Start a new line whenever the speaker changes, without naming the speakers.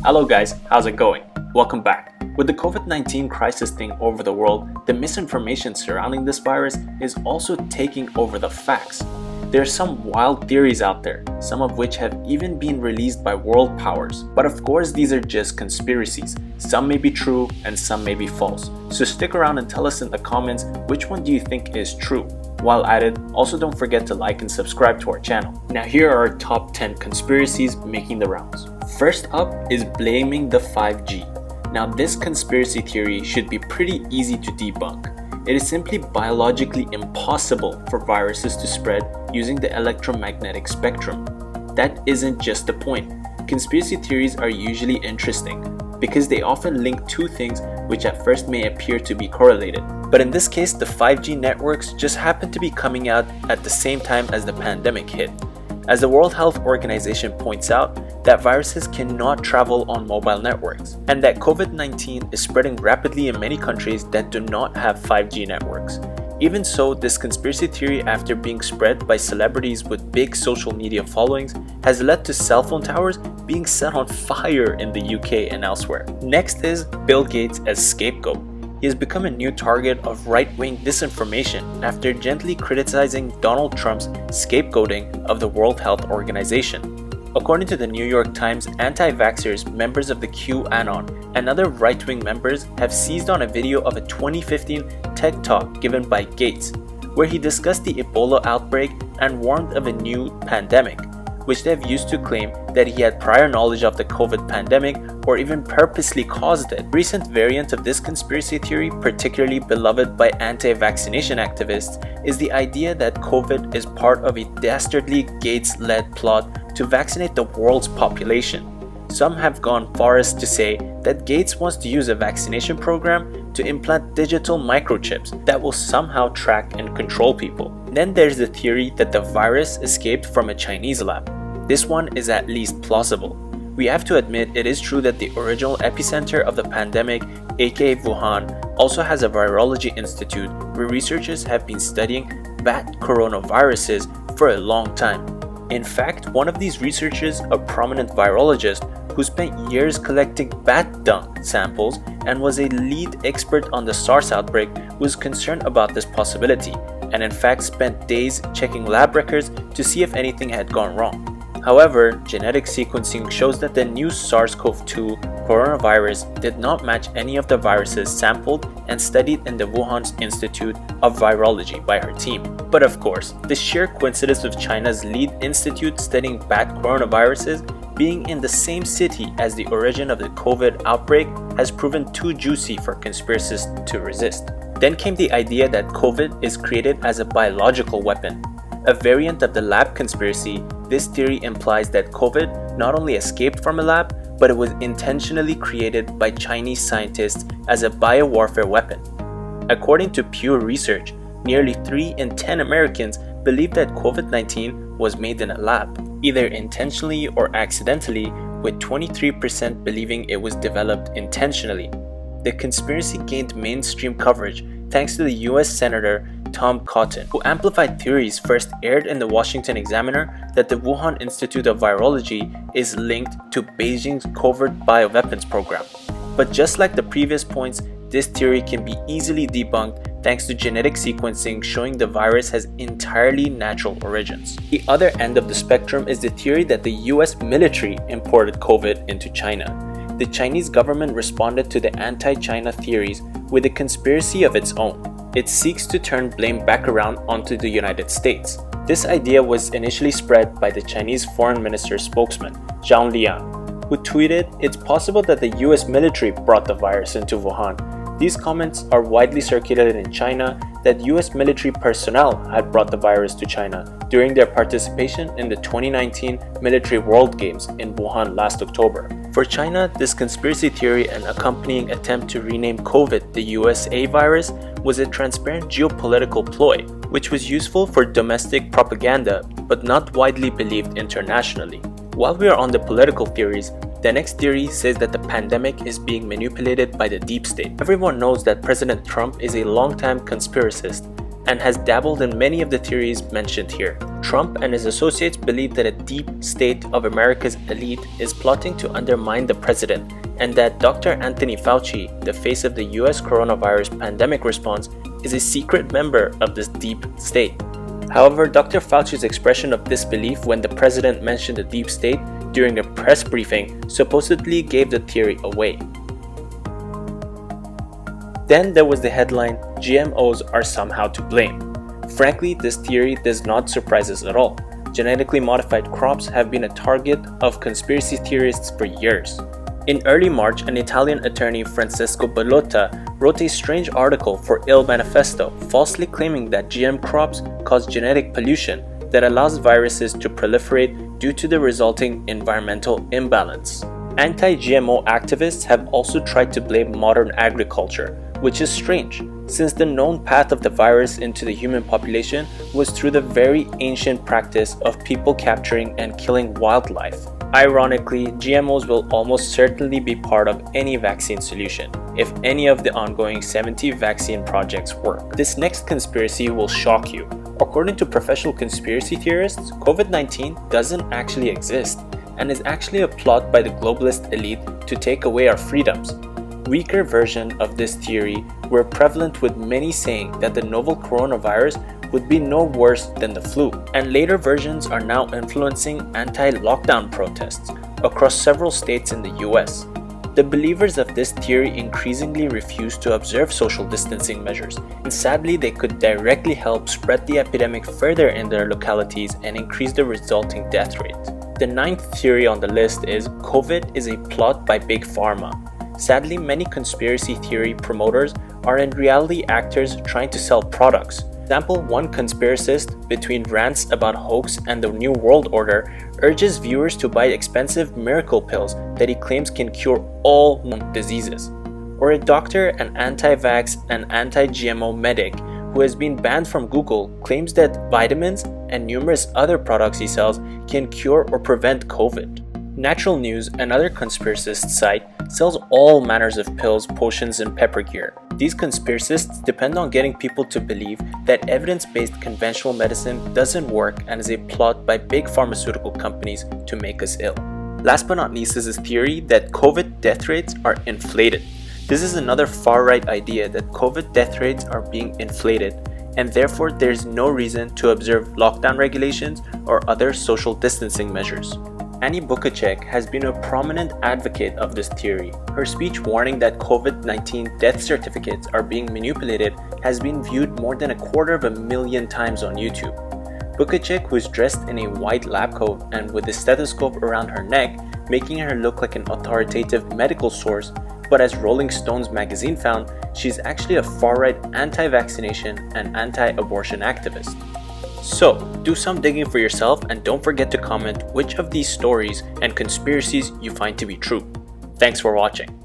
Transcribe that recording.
Hello guys, how's it going? Welcome back. With the COVID-19 crisis thing over the world, the misinformation surrounding this virus is also taking over the facts. There are some wild theories out there, some of which have even been released by world powers. But of course, these are just conspiracies. Some may be true and some may be false. So stick around and tell us in the comments which one do you think is true. While at it, also don't forget to like and subscribe to our channel. Now here are our top 10 conspiracies making the rounds. First up is blaming the 5G. Now this conspiracy theory should be pretty easy to debunk. It is simply biologically impossible for viruses to spread using the electromagnetic spectrum. That isn't just the point. Conspiracy theories are usually interesting because they often link two things which at first may appear to be correlated. But in this case, the 5G networks just happened to be coming out at the same time as the pandemic hit. As the World Health Organization points out, that viruses cannot travel on mobile networks, and that COVID-19 is spreading rapidly in many countries that do not have 5G networks. Even so, this conspiracy theory, after being spread by celebrities with big social media followings, has led to cell phone towers being set on fire in the UK and elsewhere. Next is Bill Gates as scapegoat. He has become a new target of right-wing disinformation after gently criticizing Donald Trump's scapegoating of the World Health Organization. According to the New York Times, anti-vaxxers, members of the QAnon, and other right-wing members have seized on a video of a 2015 TED Talk given by Gates, where he discussed the Ebola outbreak and warned of a new pandemic, which they have used to claim that he had prior knowledge of the COVID pandemic or even purposely caused it. A recent variant of this conspiracy theory, particularly beloved by anti-vaccination activists, is the idea that COVID is part of a dastardly Gates-led plot to vaccinate the world's population. Some have gone far as to say that Gates wants to use a vaccination program to implant digital microchips that will somehow track and control people. Then there's the theory that the virus escaped from a Chinese lab. This one is at least plausible. We have to admit it is true that the original epicenter of the pandemic, aka Wuhan, also has a virology institute where researchers have been studying bat coronaviruses for a long time. In fact, one of these researchers, a prominent virologist who spent years collecting bat dung samples and was a lead expert on the SARS outbreak, was concerned about this possibility and in fact spent days checking lab records to see if anything had gone wrong. However, genetic sequencing shows that the new SARS-CoV-2 coronavirus did not match any of the viruses sampled and studied in the Wuhan Institute of Virology by her team. But of course, the sheer coincidence of China's lead institute studying bat coronaviruses being in the same city as the origin of the COVID outbreak has proven too juicy for conspiracists to resist. Then came the idea that COVID is created as a biological weapon. A variant of the lab conspiracy, this theory implies that COVID not only escaped from a lab, but it was intentionally created by Chinese scientists as a biowarfare weapon. According to Pew Research, nearly 3 in 10 Americans believe that COVID-19 was made in a lab, either intentionally or accidentally, with 23% believing it was developed intentionally. The conspiracy gained mainstream coverage thanks to the US Senator Tom Cotton, who amplified theories first aired in the Washington Examiner that the Wuhan Institute of Virology is linked to Beijing's covert bioweapons program. But just like the previous points, this theory can be easily debunked thanks to genetic sequencing showing the virus has entirely natural origins. The other end of the spectrum is the theory that the US military imported COVID into China. The Chinese government responded to the anti-China theories with a conspiracy of its own. It seeks to turn blame back around onto the United States. This idea was initially spread by the Chinese foreign minister spokesman, Zhang Liang, who tweeted, "It's possible that the US military brought the virus into Wuhan." These comments are widely circulated in China that US military personnel had brought the virus to China during their participation in the 2019 Military World Games in Wuhan last October. For China, this conspiracy theory and accompanying attempt to rename COVID the USA virus was a transparent geopolitical ploy, which was useful for domestic propaganda but not widely believed internationally. While we are on the political theories, the next theory says that the pandemic is being manipulated by the deep state. Everyone knows that President Trump is a longtime conspiracist, and has dabbled in many of the theories mentioned here. Trump and his associates believe that a deep state of America's elite is plotting to undermine the president, and that Dr. Anthony Fauci, the face of the US coronavirus pandemic response, is a secret member of this deep state. However, Dr. Fauci's expression of disbelief when the president mentioned the deep state during a press briefing supposedly gave the theory away. Then there was the headline, "GMOs are somehow to blame." Frankly, this theory does not surprise us at all. Genetically modified crops have been a target of conspiracy theorists for years. In early March, an Italian attorney, Francesco Bellotta, wrote a strange article for Il Manifesto, falsely claiming that GM crops cause genetic pollution that allows viruses to proliferate due to the resulting environmental imbalance. Anti-GMO activists have also tried to blame modern agriculture, which is strange, since the known path of the virus into the human population was through the very ancient practice of people capturing and killing wildlife. Ironically, GMOs will almost certainly be part of any vaccine solution, if any of the ongoing 70 vaccine projects work. This next conspiracy will shock you. According to professional conspiracy theorists, COVID-19 doesn't actually exist, and is actually a plot by the globalist elite to take away our freedoms. Weaker versions of this theory were prevalent, with many saying that the novel coronavirus would be no worse than the flu, and later versions are now influencing anti-lockdown protests across several states in the US. The believers of this theory increasingly refuse to observe social distancing measures, and sadly they could directly help spread the epidemic further in their localities and increase the resulting death rate. The ninth theory on the list is COVID is a plot by Big Pharma. Sadly, many conspiracy theory promoters are in reality actors trying to sell products. For example, one conspiracist, between rants about hoax and the New World Order, urges viewers to buy expensive miracle pills that he claims can cure all known diseases. Or a doctor, an anti-vaxx and anti-GMO medic who has been banned from Google, claims that vitamins and numerous other products he sells can cure or prevent COVID. Natural News, another conspiracist site, sells all manners of pills, potions, and pepper gear. These conspiracists depend on getting people to believe that evidence-based conventional medicine doesn't work and is a plot by big pharmaceutical companies to make us ill. Last but not least is this theory that COVID death rates are inflated. This is another far-right idea that COVID death rates are being inflated, and therefore there is no reason to observe lockdown regulations or other social distancing measures. Annie Bukacek has been a prominent advocate of this theory. Her speech warning that COVID-19 death certificates are being manipulated has been viewed more than 250,000 times on YouTube. Bukacek, who is dressed in a white lab coat and with a stethoscope around her neck, making her look like an authoritative medical source, but as Rolling Stones magazine found, she's actually a far-right anti-vaccination and anti-abortion activist. So, do some digging for yourself and don't forget to comment which of these stories and conspiracies you find to be true. Thanks for watching.